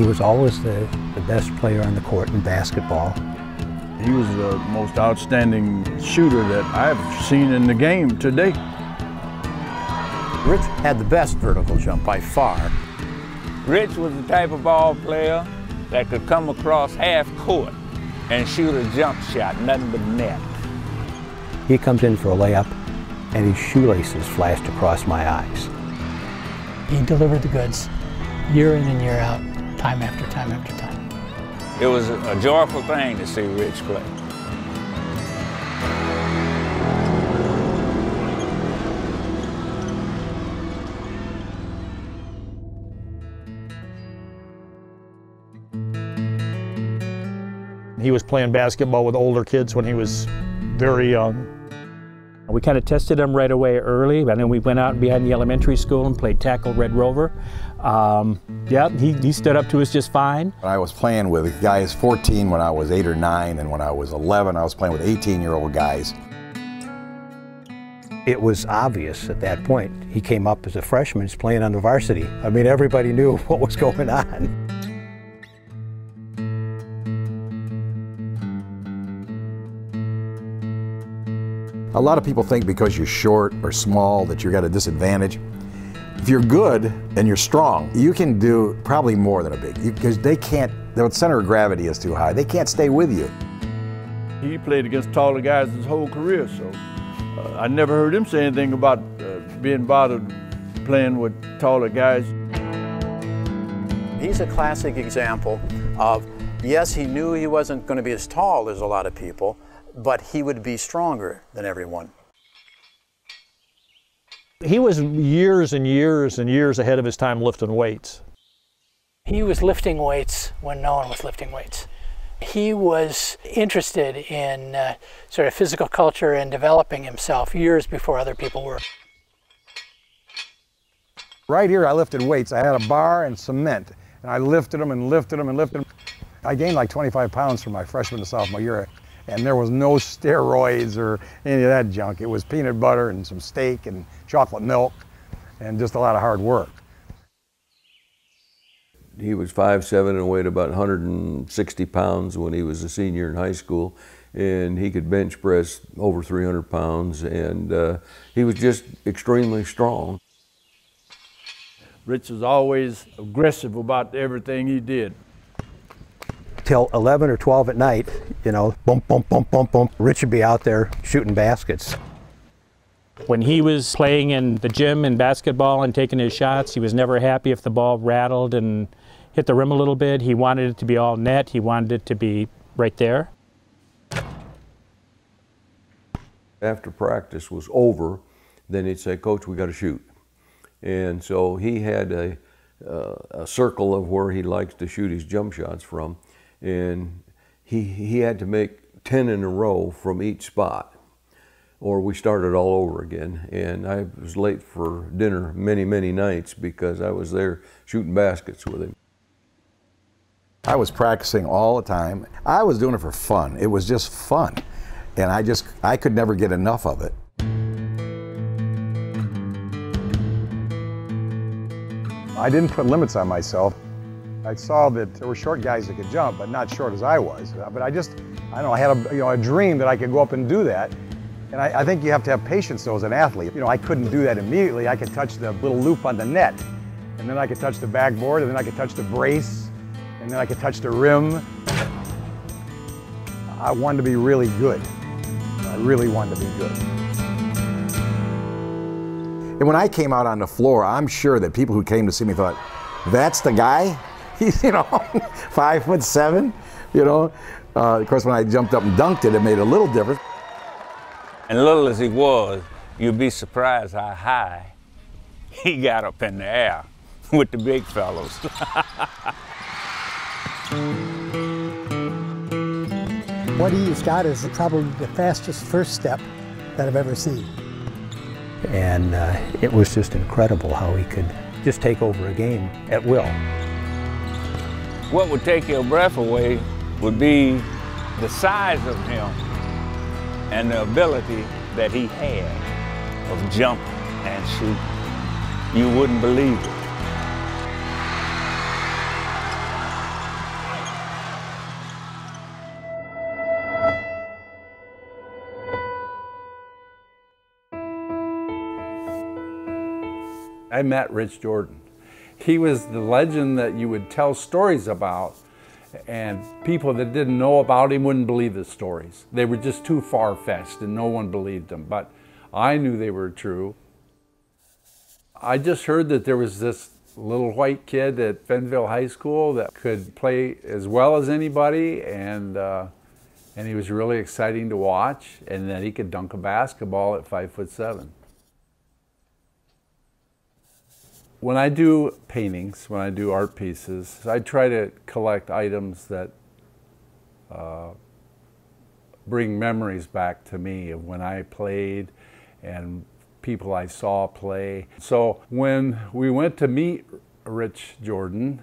He was always the best player on the court in basketball. He was the most outstanding shooter that I've seen in the game today. Rich had the best vertical jump by far. Rich was the type of ball player that could come across half court and shoot a jump shot, nothing but net. He comes in for a layup and his shoelaces flashed across my eyes. He delivered the goods year in and year out, time after time after time. It was a joyful thing to see Rich play. He was playing basketball with older kids when he was very young. We kind of tested him right away early, and then we went out behind the elementary school and played tackle Red Rover. Yeah, he stood up to us just fine. I was playing with guys 14 when I was 8 or 9, and when I was 11, I was playing with 18-year-old guys. It was obvious at that point. He came up as a freshman, he's playing on the varsity. I mean, everybody knew what was going on. A lot of people think because you're short or small that you're at a disadvantage. If you're good and you're strong, you can do probably more than a big, because they can't, the center of gravity is too high. They can't stay with you. He played against taller guys his whole career, so I never heard him say anything about being bothered playing with taller guys. He's a classic example of, yes, he knew he wasn't going to be as tall as a lot of people, but he would be stronger than everyone. He was years and years and years ahead of his time lifting weights. He was lifting weights when no one was lifting weights. He was interested in sort of physical culture and developing himself years before other people were. Right here I lifted weights. I had a bar and cement, and I lifted them and lifted them and lifted them. I gained like 25 pounds from my freshman to sophomore year. And there was no steroids or any of that junk. It was peanut butter and some steak and chocolate milk and just a lot of hard work. He was 5'7" and weighed about 160 pounds when he was a senior in high school. And he could bench press over 300 pounds, and he was just extremely strong. Rich was always aggressive about everything he did. Till 11 or 12 at night, you know, bump, bump, bump, bump, bump. Rich would be out there shooting baskets. When he was playing in the gym in basketball and taking his shots, he was never happy if the ball rattled and hit the rim a little bit. He wanted it to be all net. He wanted it to be right there. After practice was over, then he'd say, "Coach, we got to shoot." And so he had a circle of where he likes to shoot his jump shots from. And he had to make 10 in a row from each spot, or we started all over again. And I was late for dinner many, many nights because I was there shooting baskets with him. I was practicing all the time. I was doing it for fun. It was just fun. And I could never get enough of it. I didn't put limits on myself. I saw that there were short guys that could jump, but not short as I was. But I don't know, I had a dream that I could go up and do that. And I think you have to have patience though as an athlete. You know, I couldn't do that immediately. I could touch the little loop on the net, and then I could touch the backboard, and then I could touch the brace, and then I could touch the rim. I wanted to be really good. I really wanted to be good. And when I came out on the floor, I'm sure that people who came to see me thought, that's the guy? He's, you know, 5'7", you know. Of course, when I jumped up and dunked it, it made a little difference. And little as he was, you'd be surprised how high he got up in the air with the big fellows. What he's got is probably the fastest first step that I've ever seen. And it was just incredible how he could just take over a game at will. What would take your breath away would be the size of him and the ability that he had of jumping and shooting. You wouldn't believe it. I met Rich Jordan. He was the legend that you would tell stories about, and people that didn't know about him wouldn't believe the stories. They were just too far-fetched and no one believed them, but I knew they were true. I just heard that there was this little white kid at Fenville High School that could play as well as anybody, and he was really exciting to watch, and that he could dunk a basketball at 5'7". When I do paintings, when I do art pieces, I try to collect items that bring memories back to me of when I played and people I saw play. So when we went to meet Rich Jordan,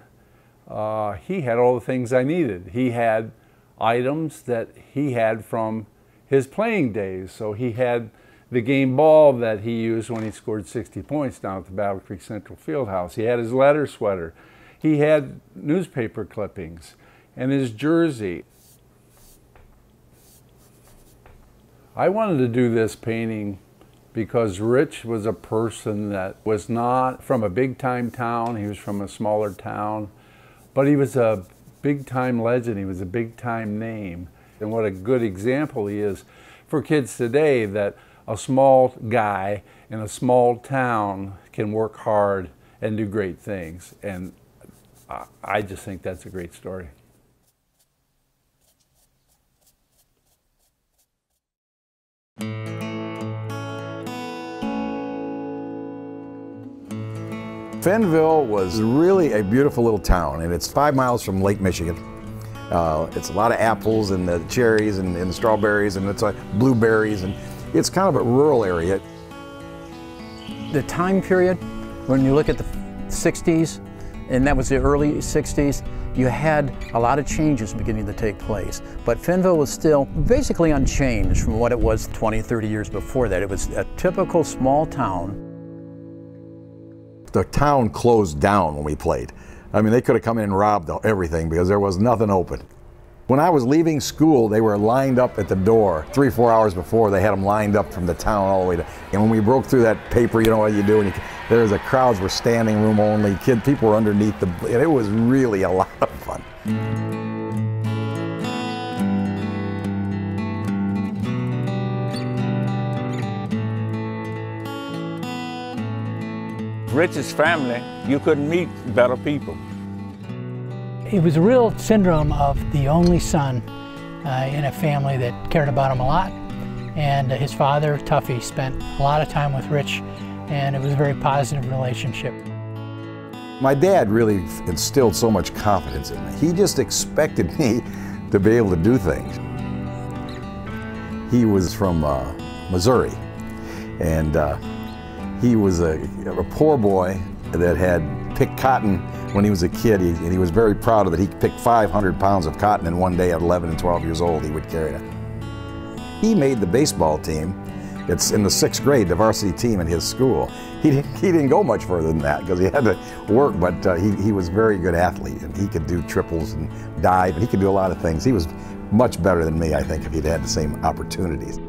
he had all the things I needed. He had items that he had from his playing days. So he had the game ball that he used when he scored 60 points down at the Battle Creek Central Fieldhouse. He had his letter sweater. He had newspaper clippings and his jersey. I wanted to do this painting because Rich was a person that was not from a big-time town. He was from a smaller town, but he was a big-time legend. He was a big-time name. And what a good example he is for kids today, that a small guy in a small town can work hard and do great things. And I just think that's a great story. Fenville was really a beautiful little town, and it's 5 miles from Lake Michigan. It's a lot of apples and the cherries and the strawberries, and it's blueberries, and it's kind of a rural area. The time period, when you look at the 60s, and that was the early 60s, you had a lot of changes beginning to take place. But Fenville was still basically unchanged from what it was 20, 30 years before that. It was a typical small town. The town closed down when we played. I mean, they could have come in and robbed everything because there was nothing open. When I was leaving school, they were lined up at the door 3 or 4 hours before. They had them lined up from the town all the way to, and when we broke through that paper, you know what you do, and the crowds were standing room only, people were underneath and it was really a lot of fun. Rich's family, you couldn't meet better people. It was a real syndrome of the only son in a family that cared about him a lot. And his father, Tuffy, spent a lot of time with Rich, and it was a very positive relationship. My dad really instilled so much confidence in me. He just expected me to be able to do things. He was from Missouri, and he was a poor boy that had picked cotton when he was a kid, and he was very proud of it. He picked 500 pounds of cotton in one day at 11 and 12 years old. He would carry it. He made the baseball team. It's in the 6th grade, the varsity team in his school. He didn't go much further than that because he had to work, but he was a very good athlete, and he could do triples and dive, and he could do a lot of things. He was much better than me, I think, if he'd had the same opportunities.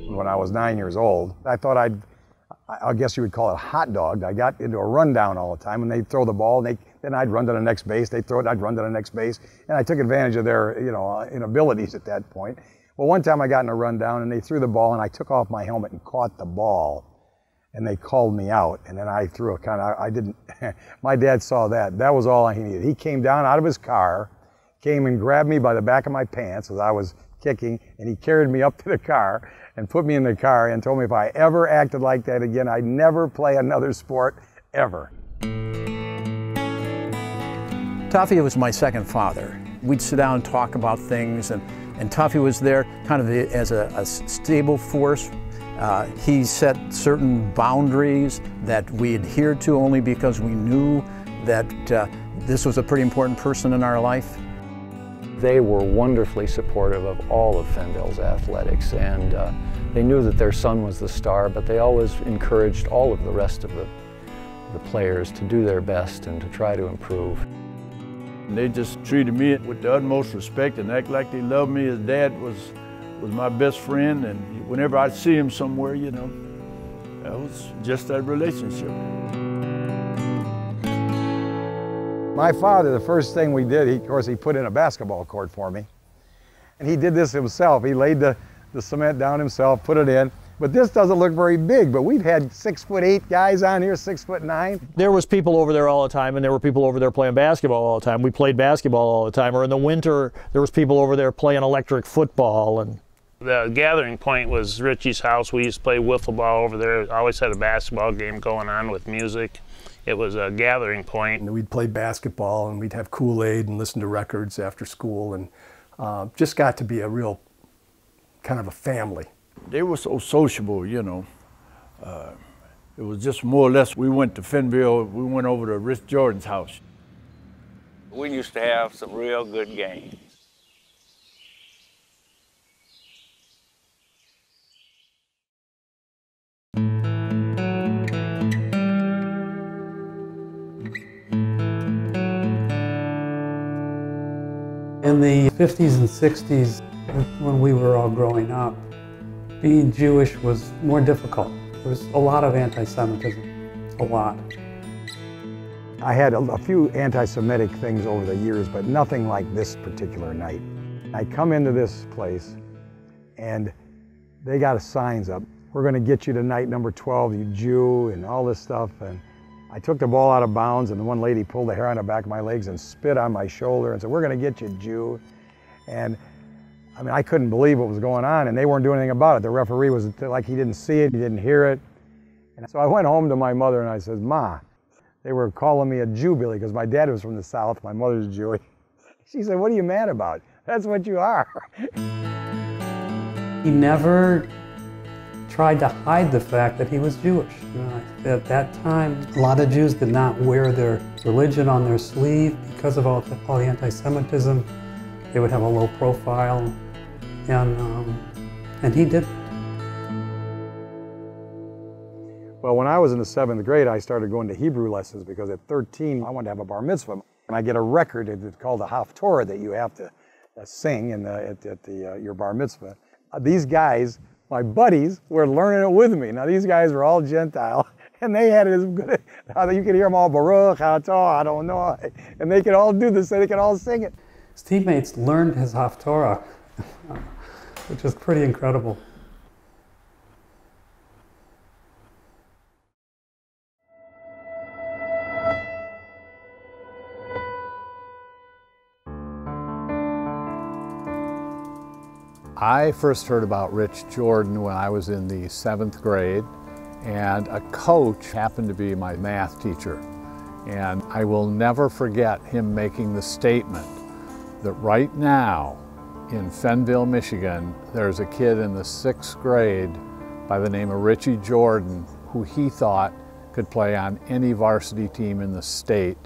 When I was 9 years old, I thought I guess you would call it a hot dog. I got into a rundown all the time, and they'd throw the ball, and then I'd run to the next base. They'd throw it, I'd run to the next base, and I took advantage of their, inabilities at that point. Well, one time I got in a rundown, and they threw the ball, and I took off my helmet and caught the ball, and they called me out, and then I threw my dad saw that. That was all he needed. He came down out of his car, came and grabbed me by the back of my pants as I was kicking, and he carried me up to the car and put me in the car and told me if I ever acted like that again, I'd never play another sport, ever. Tuffy was my second father. We'd sit down and talk about things, and Tuffy was there kind of as a stable force. He set certain boundaries that we adhered to only because we knew that this was a pretty important person in our life. They were wonderfully supportive of all of Fenville's athletics, and they knew that their son was the star, but they always encouraged all of the rest of the players to do their best and to try to improve. They just treated me with the utmost respect and act like they loved me. His dad was my best friend, and whenever I'd see him somewhere, That was just that relationship. My father, the first thing we did, of course, he put in a basketball court for me. And he did this himself. He laid the cement down himself, put it in. But this doesn't look very big, but we've had 6'8" guys on here, 6'9". There was people over there all the time, and there were people over there playing basketball all the time. We played basketball all the time. Or in the winter, there was people over there playing electric football. And the gathering point was Richie's house. We used to play wiffle ball over there. Always had a basketball game going on with music. It was a gathering point. And we'd play basketball, and we'd have Kool-Aid and listen to records after school, and just got to be a real kind of a family. They were so sociable, you know. It was just more or less, we went to Fenville, we went over to Rich Jordan's house. We used to have some real good games. In the 50s and 60s, when we were all growing up, being Jewish was more difficult. There was a lot of anti-Semitism, a lot. I had a few anti-Semitic things over the years, but nothing like this particular night. I come into this place, and they got signs up. We're going to get you to night number 12, you Jew, and all this stuff. And I took the ball out of bounds, and the one lady pulled the hair on the back of my legs and spit on my shoulder and said, "We're going to get you, Jew." And I mean, I couldn't believe what was going on, and they weren't doing anything about it. The referee was like he didn't see it, he didn't hear it. And so I went home to my mother and I said, "Ma, they were calling me a Jew, Billy," because my dad was from the South, my mother's Jewish. She said, "What are you mad about? That's what you are." He never tried to hide the fact that he was Jewish. You know, at that time, a lot of Jews did not wear their religion on their sleeve because of all the anti-Semitism. They would have a low profile, and he did. Well, when I was in the 7th grade, I started going to Hebrew lessons because at 13, I wanted to have a bar mitzvah. And I get a record, it's called the Haftorah, that you have to sing at your bar mitzvah. These guys, my buddies, were learning it with me. Now, these guys were all Gentile, and they had it as good. You could hear them all, Baruch, Atah, I don't know. And they could all do this, they could all sing it. His teammates learned his Haftorah, which is pretty incredible. I first heard about Rich Jordan when I was in the 7th grade, and a coach happened to be my math teacher. And I will never forget him making the statement that right now in Fenville, Michigan, there's a kid in the 6th grade by the name of Richie Jordan who he thought could play on any varsity team in the state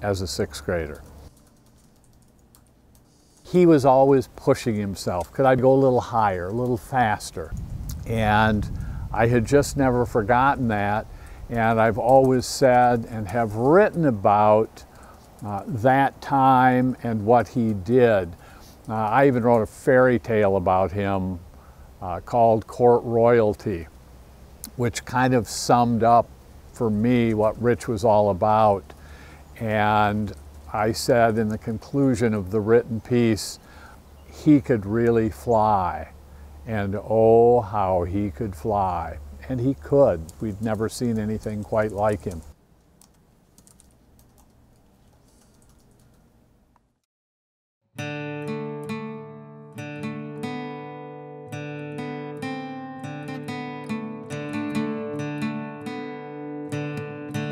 as a 6th grader. He was always pushing himself. Could I go a little higher, a little faster? And I had just never forgotten that. And I've always said and have written about that time and what he did. I even wrote a fairy tale about him called Court Royalty, which kind of summed up for me what Rich was all about. And I said in the conclusion of the written piece, he could really fly. And oh, how he could fly. And he could. We'd never seen anything quite like him.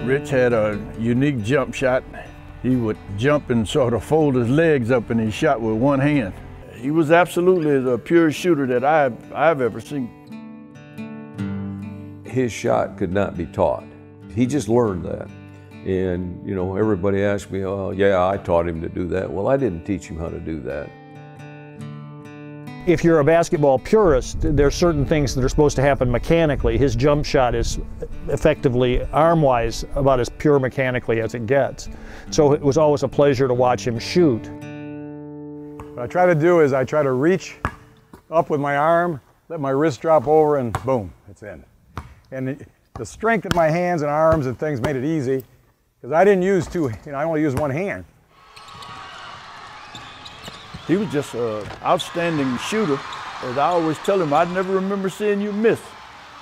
Rich had a unique jump shot. He would jump and sort of fold his legs up and he shot with one hand. He was absolutely the purest shooter that I've ever seen. His shot could not be taught. He just learned that. And, you know, everybody asked me, "Oh, yeah, I taught him to do that." Well, I didn't teach him how to do that. if you're a basketball purist, there's certain things that are supposed to happen mechanically. His jump shot is effectively, arm-wise, about as pure mechanically as it gets. So it was always a pleasure to watch him shoot. What I try to do is I try to reach up with my arm, let my wrist drop over, and boom, it's in. And The strength of my hands and arms and things made it easy, because I didn't use two, I only used one hand. He was just an outstanding shooter. As I always tell him, I never remember seeing you miss.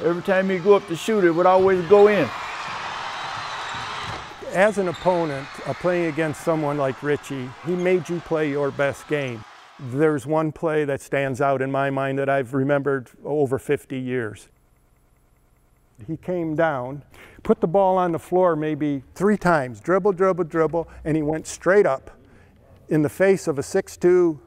Every time he'd go up to shoot, it would always go in. As an opponent, playing against someone like Richie, he made you play your best game. There's one play that stands out in my mind that I've remembered over 50 years. He came down, put the ball on the floor maybe 3 times, dribble, dribble, dribble, and he went straight up in the face of a 6'2",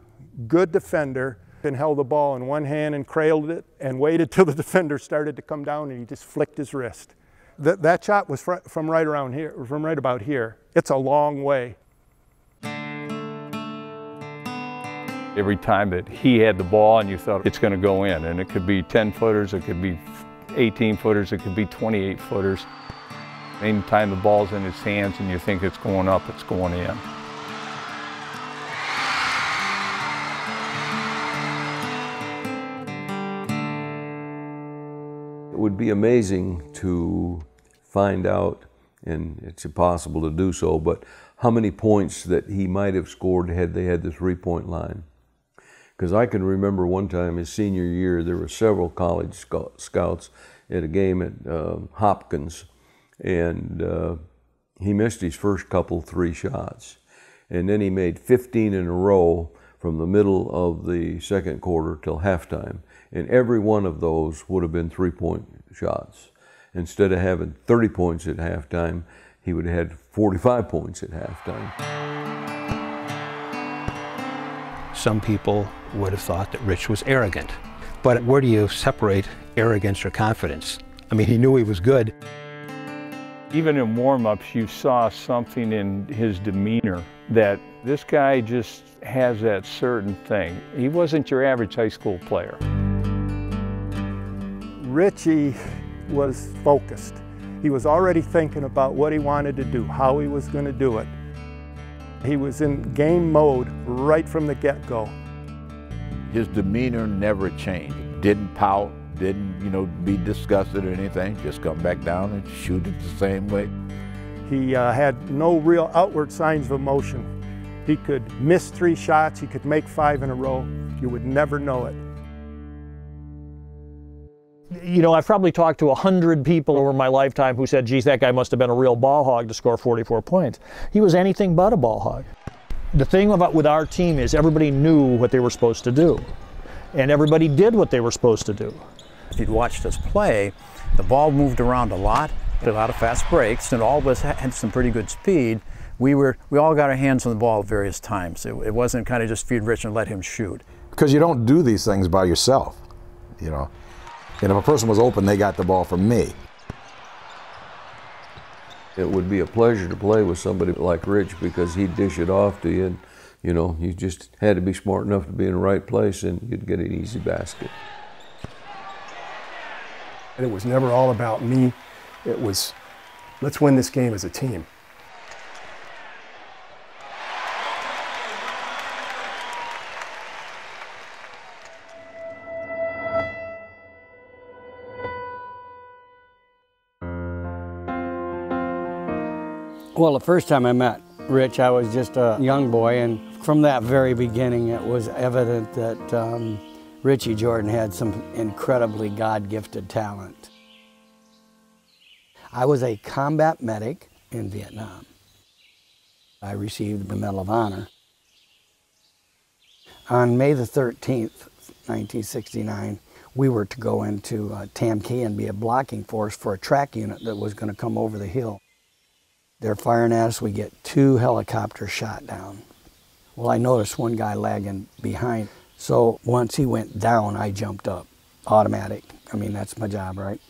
good defender, and held the ball in one hand and cradled it and waited till the defender started to come down, and he just flicked his wrist. That shot was from right around here, from right about here. It's a long way. Every time that he had the ball and you thought it's going to go in, and it could be 10-footers, it could be 18-footers, it could be 28-footers. Anytime the ball's in his hands and you think it's going up, it's going in. It would be amazing to find out, and it's impossible to do so, but how many points that he might have scored had they had the three-point line. Because I can remember one time his senior year, there were several college scouts at a game at Hopkins, and he missed his first couple 3 shots. And then he made 15 in a row from the middle of the second quarter till halftime. And every one of those would have been 3-point shots. Instead of having 30 points at halftime, he would have had 45 points at halftime. Some people would have thought that Rich was arrogant. But where do you separate arrogance or confidence? I mean, he knew he was good. Even in warm-ups, you saw something in his demeanor that this guy just has that certain thing. He wasn't your average high school player. Richie was focused. He was already thinking about what he wanted to do, how he was going to do it. He was in game mode right from the get-go. His demeanor never changed. Didn't pout, didn't, be disgusted or anything. Just come back down and shoot it the same way. He had no real outward signs of emotion. He could miss 3 shots, he could make 5 in a row. You would never know it. I've probably talked to 100 people over my lifetime who said, geez, that guy must have been a real ball hog to score 44 points. He was anything but a ball hog. The thing with our team is everybody knew what they were supposed to do, and everybody did what they were supposed to do. If you'd watched us play, the ball moved around a lot of fast breaks, and all of us had some pretty good speed. We all got our hands on the ball at various times. It wasn't kind of just feed Rich and let him shoot. Because you don't do these things by yourself, And if a person was open, they got the ball from me. It would be a pleasure to play with somebody like Rich because he'd dish it off to you, and you just had to be smart enough to be in the right place and you'd get an easy basket. And it was never all about me. It was, let's win this game as a team. Well, the first time I met Rich, I was just a young boy, and from that very beginning, it was evident that Richie Jordan had some incredibly God-gifted talent. I was a combat medic in Vietnam. I received the Medal of Honor. On May the 13th, 1969, we were to go into Tam Key and be a blocking force for a track unit that was going to come over the hill. They're firing at us, we get 2 helicopters shot down. Well, I noticed one guy lagging behind. So once he went down, I jumped up, automatic. I mean, that's my job, right?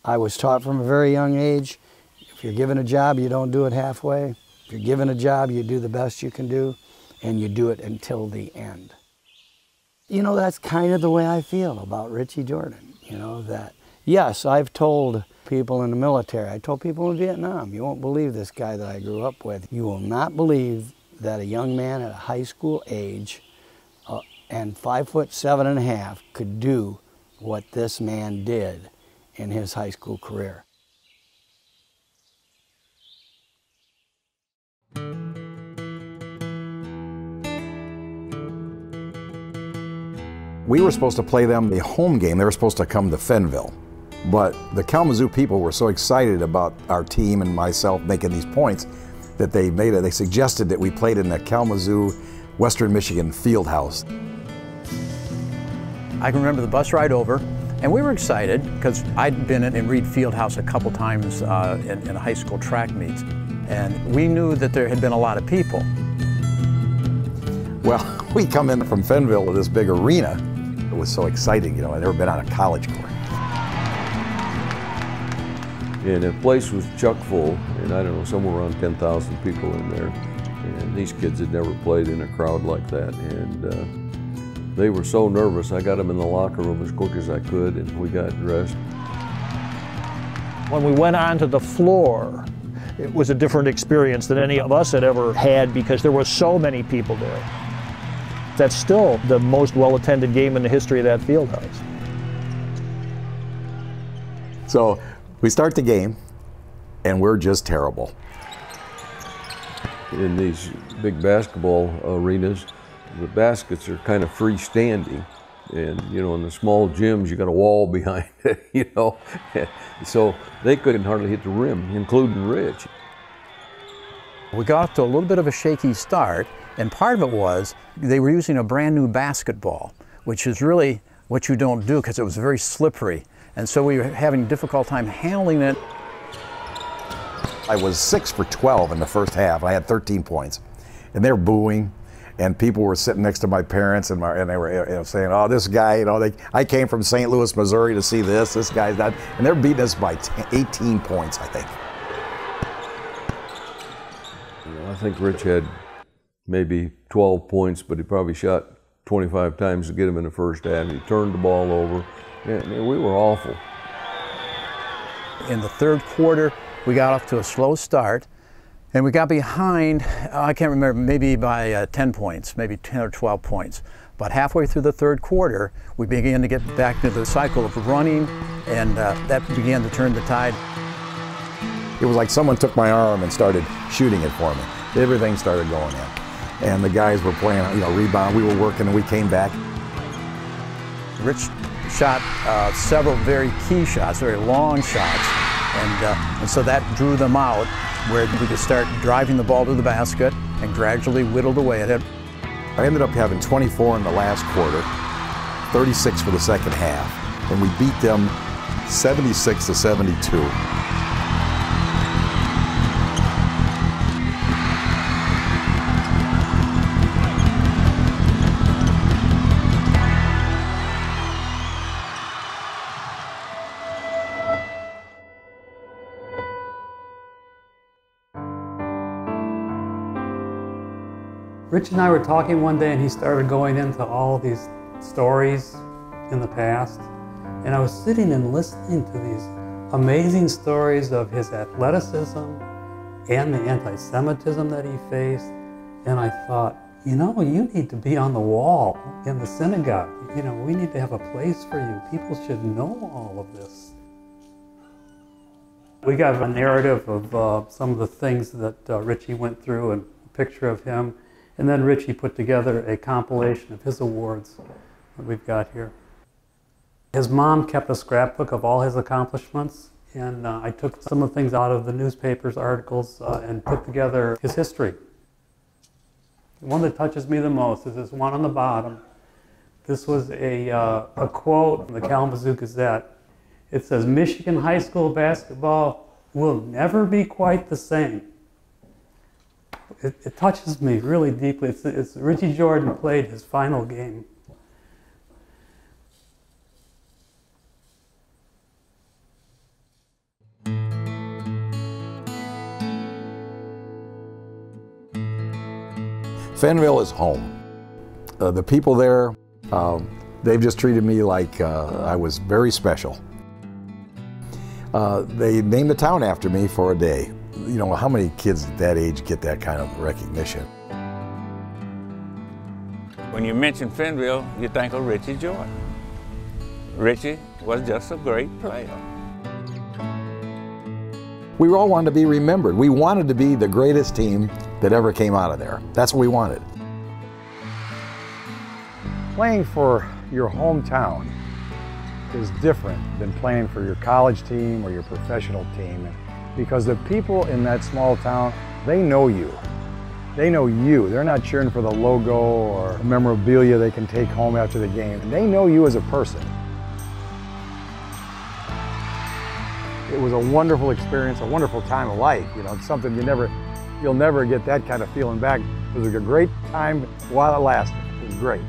I was taught from a very young age, if you're given a job, you don't do it halfway. If you're given a job, you do the best you can do, and you do it until the end. That's kind of the way I feel about Richie Jordan, that, yes, I've told people in the military, I told people in Vietnam, you won't believe this guy that I grew up with. You will not believe that a young man at a high school age and 5'7.5" could do what this man did in his high school career. We were supposed to play them the home game. They were supposed to come to Fenville. But the Kalamazoo people were so excited about our team and myself making these points that they suggested that we played in the Kalamazoo, Western Michigan field house. I can remember the bus ride over, and we were excited because I'd been in Reed Fieldhouse a couple times in high school track meets, and we knew that there had been a lot of people. Well, we come in from Fenville to this big arena. It was so exciting, you know, I'd never been on a college court. And the place was chock full, and I don't know, somewhere around 10,000 people in there. And these kids had never played in a crowd like that. And they were so nervous. I got them in the locker room as quick as I could, and we got dressed. When we went onto the floor, it was a different experience than any of us had ever had because there were so many people there. That's still the most well-attended game in the history of that field house. So we start the game, and we're just terrible. In these big basketball arenas, the baskets are kind of freestanding. And, you know, in the small gyms, you got a wall behind it, you know. So they couldn't hardly hit the rim, including Rich. We got off to a little bit of a shaky start, and part of it was they were using a brand new basketball, which is really what you don't do because it was very slippery. And so we were having a difficult time handling it. I was 6 for 12 in the first half. I had 13 points. And they're booing, and people were sitting next to my parents, and they were saying, oh, this guy, you know, I came from St. Louis, Missouri to see this guy's not, and they're beating us by 18 points, I think. You know, I think Rich had maybe 12 points, but he probably shot 25 times to get him in the first half. He turned the ball over. And we were awful. In the third quarter, we got off to a slow start, and we got behind, I can't remember, maybe by 10 points, maybe 10 or 12 points. But halfway through the third quarter, we began to get back to the cycle of running, and that began to turn the tide. It was like someone took my arm and started shooting it for me. Everything started going in. And the guys were playing, you know, rebound. We were working, and we came back. Rich shot several very key shots, very long shots, and so that drew them out where we could start driving the ball to the basket and gradually whittled away at it. I ended up having 24 in the last quarter, 36 for the second half, and we beat them 76-72. Rich and I were talking one day, and he started going into all these stories in the past. And I was sitting and listening to these amazing stories of his athleticism and the anti-Semitism that he faced. And I thought, you know, you need to be on the wall in the synagogue. You know, we need to have a place for you. People should know all of this. We got a narrative of some of the things that Richie went through and a picture of him. And then Richie put together a compilation of his awards that we've got here. His mom kept a scrapbook of all his accomplishments, and I took some of the things out of the newspapers, articles, and put together his history. The one that touches me the most is this one on the bottom. This was a quote from the Kalamazoo Gazette. It says, "Michigan high school basketball will never be quite the same." It touches me really deeply. It's Richie Jordan played his final game. Fenville is home. The people there, they've just treated me like I was very special. They named the town after me for a day. You know, how many kids at that age get that kind of recognition? When you mention Fenville, you think of Richie Jordan. Richie was just a great player. We all wanted to be remembered. We wanted to be the greatest team that ever came out of there. That's what we wanted. Playing for your hometown is different than playing for your college team or your professional team, because the people in that small town, they know you. They know you. They're not cheering for the logo or memorabilia they can take home after the game. They know you as a person. It was a wonderful experience, a wonderful time of life. You know, it's something you'll never get that kind of feeling back. It was a great time while it lasted. It was great.